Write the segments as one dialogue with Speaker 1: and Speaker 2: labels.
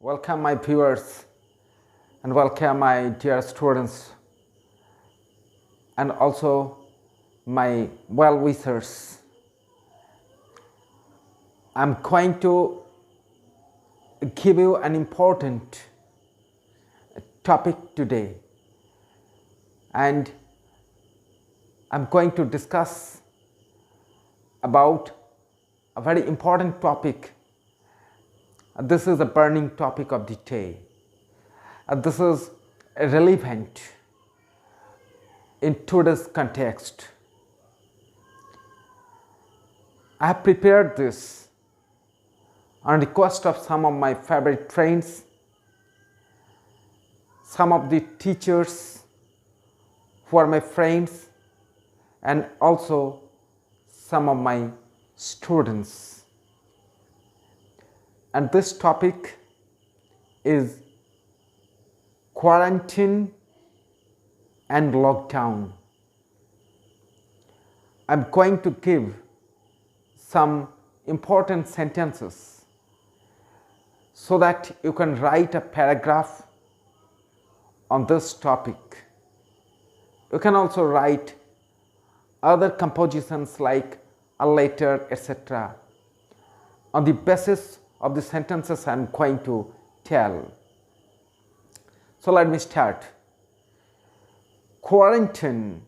Speaker 1: Welcome my viewers and welcome my dear students and also my well-wishers. I'm going to give you an important topic today, and I'm going to discuss about a very important topic. This is a burning topic of the day. This is relevant in today's context. I have prepared this on request of some of my favorite friends, some of the teachers who are my friends, and also some of my students. And this topic is quarantine and lockdown. I'm going to give some important sentences so that you can write a paragraph on this topic. You can also write other compositions like a letter, etc. on the basis of the sentences I'm going to tell. So let me start. Quarantine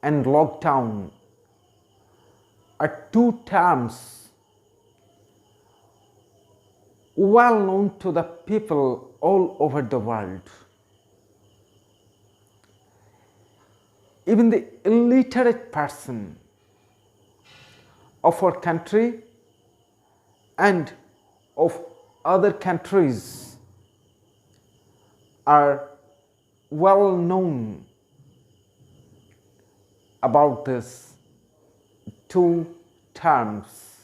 Speaker 1: and lockdown are two terms well known to the people all over the world. Even the illiterate person of our country and of other countries are well known about these two terms.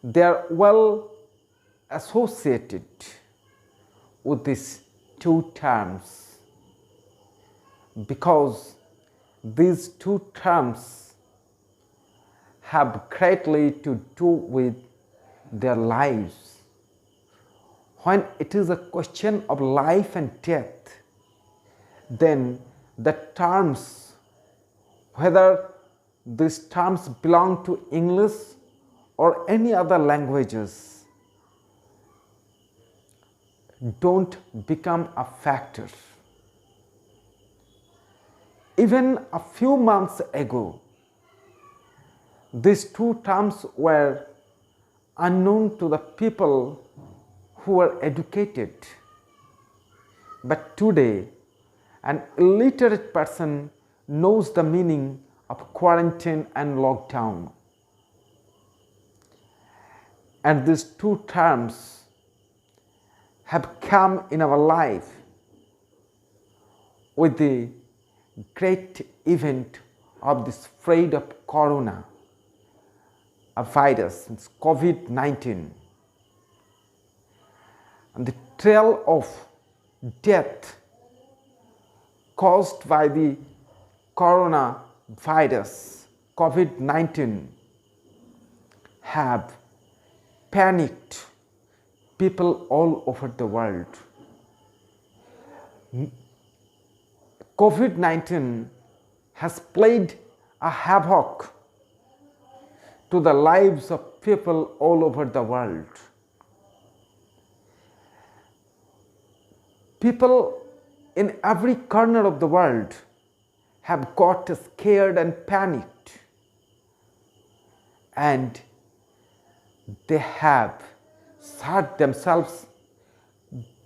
Speaker 1: They are well associated with these two terms because these two terms have greatly to do with their lives. When it is a question of life and death, then the terms, whether these terms belong to English or any other languages, don't become a factor. Even a few months ago, these two terms were unknown to the people who were educated. But today, an illiterate person knows the meaning of quarantine and lockdown. And these two terms have come in our life with the great event of the spread of corona, a virus, it's COVID-19. And the trail of death caused by the coronavirus, COVID-19, have panicked people all over the world. COVID-19 has played a havoc to the lives of people all over the world. People in every corner of the world have got scared and panicked, and they have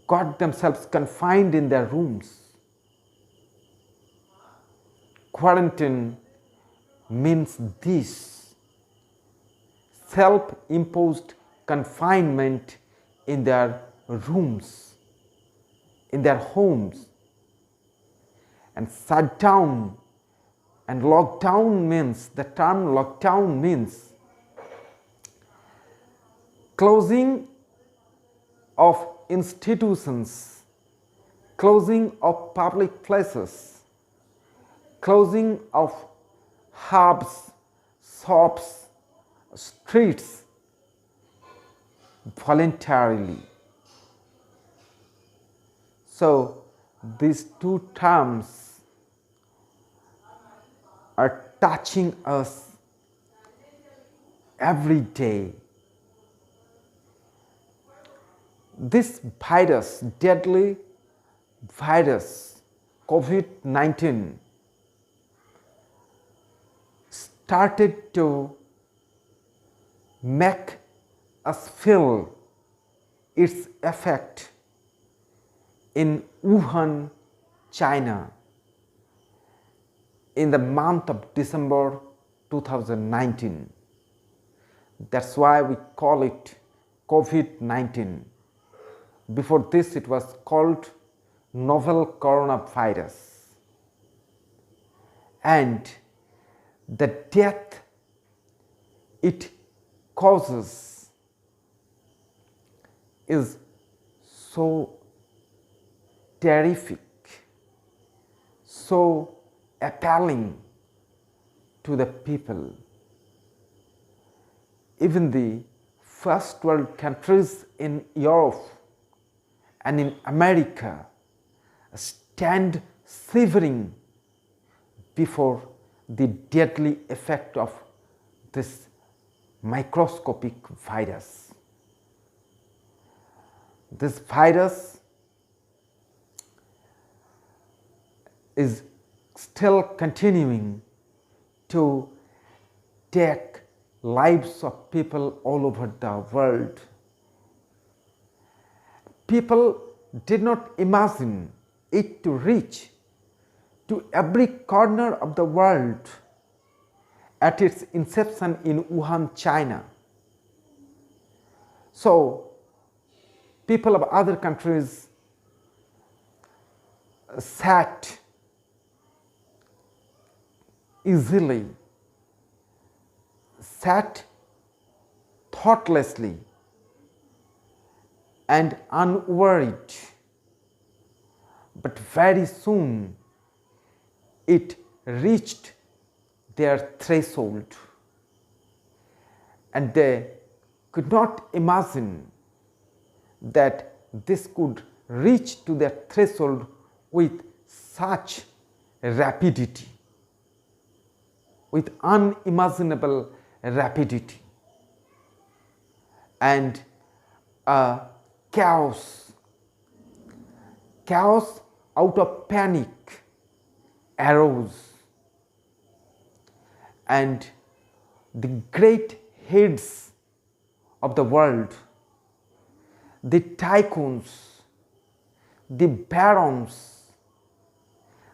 Speaker 1: got themselves confined in their rooms. Quarantine means this: self-imposed confinement in their rooms, in their homes. And shutdown and lockdown means, the term lockdown means closing of institutions, closing of public places, closing of hubs, shops, streets, voluntarily. So these two terms are touching us every day. This virus, deadly virus, COVID-19, started to make us feel its effect in Wuhan, China, in the month of December 2019. That's why we call it COVID-19. Before this, it was called novel coronavirus. And the death it causes is so terrific, so appalling to the people. Even the first world countries in Europe and in America stand shivering before the deadly effect of this microscopic virus. This virus is still continuing to take lives of people all over the world. People did not imagine it to reach to every corner of the world at its inception in Wuhan, China. So, people of other countries sat easily, sat thoughtlessly and unworried, but very soon it reached their threshold, and they could not imagine that this could reach to their threshold with such rapidity, with unimaginable rapidity, and chaos out of panic arose, and the great heads of the world, the tycoons, the barons,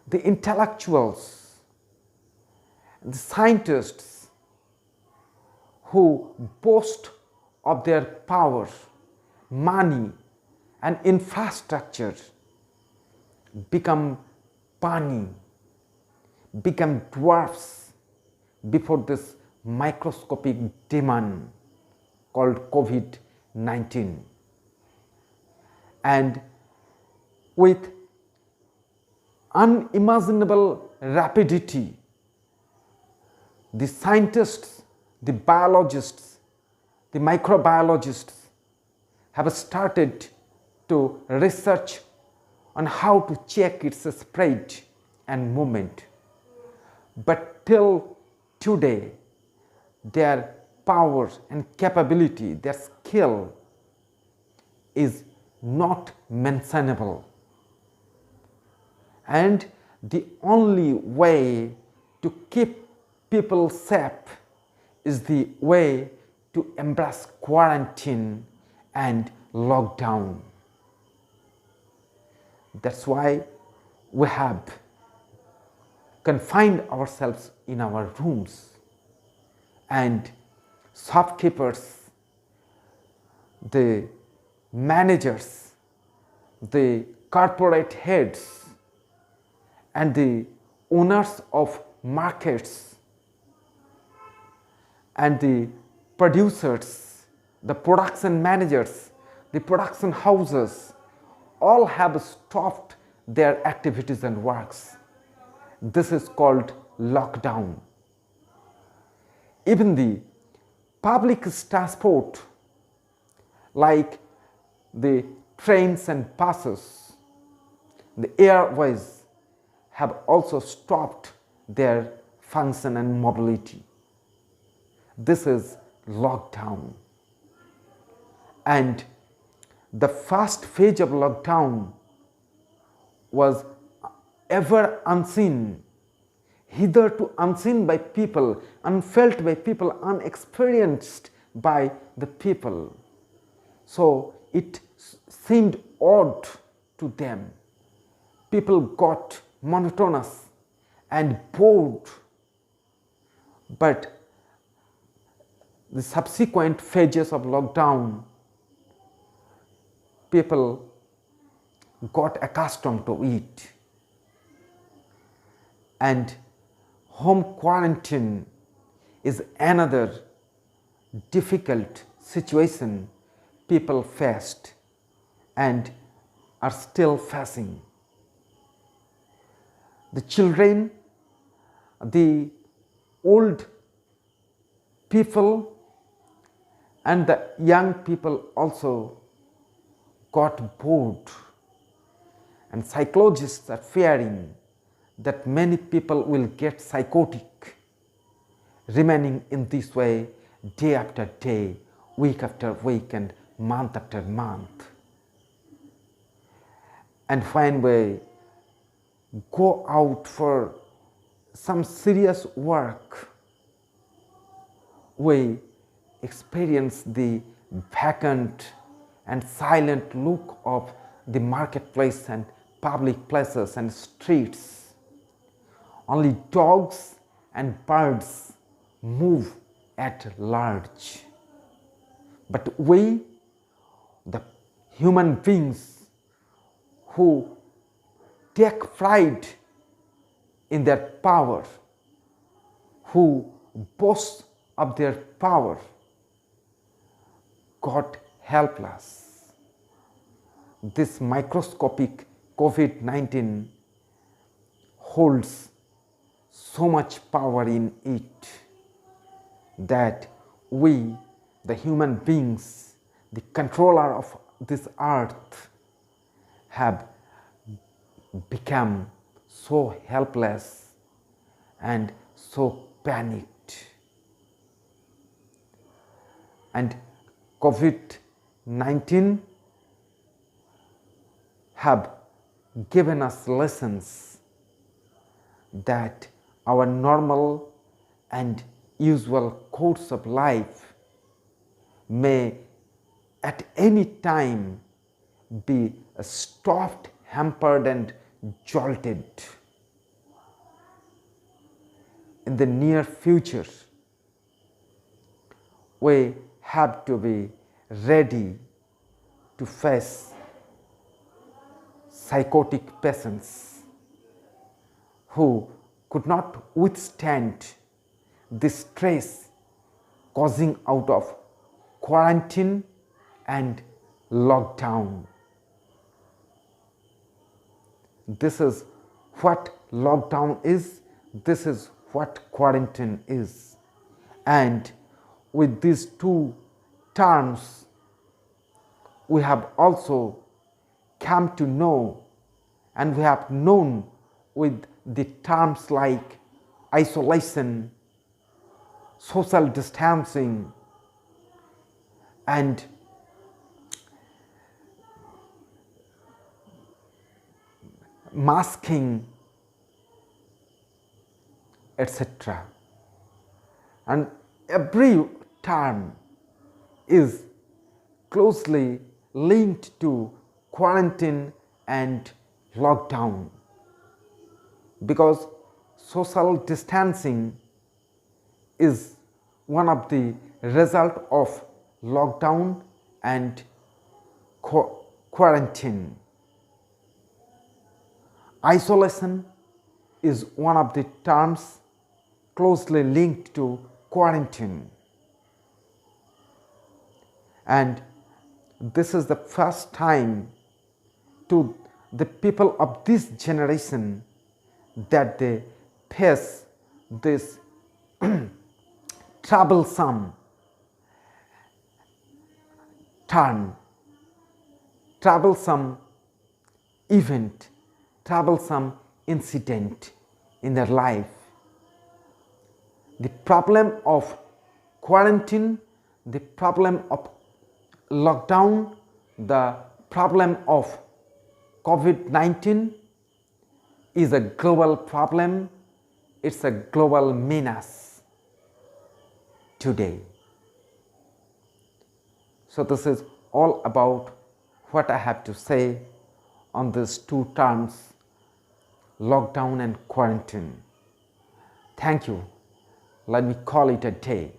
Speaker 1: the intellectuals, the scientists who boast of their power, money and infrastructure become puny, become dwarfs before this microscopic demon called COVID-19. And with unimaginable rapidity, the scientists, the biologists, the microbiologists have started to research on how to check its spread and movement. But till today, their power and capability, their skill is not mentionable. And the only way to keep people safe is the way to embrace quarantine and lockdown. That's why we have confined ourselves in our rooms, and shopkeepers, the managers, the corporate heads and the owners of markets and the producers, the production managers, the production houses, all have stopped their activities and works. This is called lockdown. Even the public transport like the trains and buses, the airways have also stopped their function and mobility. This is lockdown. And the first phase of lockdown was ever unseen, hitherto unseen by people, unfelt by people, unexperienced by the people. So it seemed odd to them. People got monotonous and bored. But the subsequent phases of lockdown, people got accustomed to it. And home quarantine is another difficult situation people faced and are still facing. The children, the old people, and the young people also got bored, and psychologists are fearing that many people will get psychotic, remaining in this way day after day, week after week, and month after month. And when we go out for some serious work, we experience the vacant and silent look of the marketplace and public places and streets. Only dogs and birds move at large. But we, the human beings who take pride in their power, who boast of their power, got helpless. This microscopic COVID-19 holds so much power in it that we, the human beings, the controller of this earth, have become so helpless and so panicked. And COVID-19 have given us lessons that our normal and usual course of life may at any time be stopped, hampered, and jolted. In the near future, we have to be ready to face psychotic patients who could not withstand the stress causing out of quarantine and lockdown. This is what lockdown is, this is what quarantine is. And with these two terms, we have also come to know, and we have known with the terms like isolation, social distancing, and masking, etc. And every term is closely linked to quarantine and lockdown, because social distancing is one of the result of lockdown and quarantine. Isolation is one of the terms closely linked to quarantine. And this is the first time to the people of this generation that they face this troublesome turn, troublesome event, troublesome incident in their life. The problem of quarantine, the problem of lockdown, the problem of COVID-19 is a global problem. It's a global menace today. So this is all about what I have to say on these two terms, lockdown and quarantine. Thank you. Let me call it a day.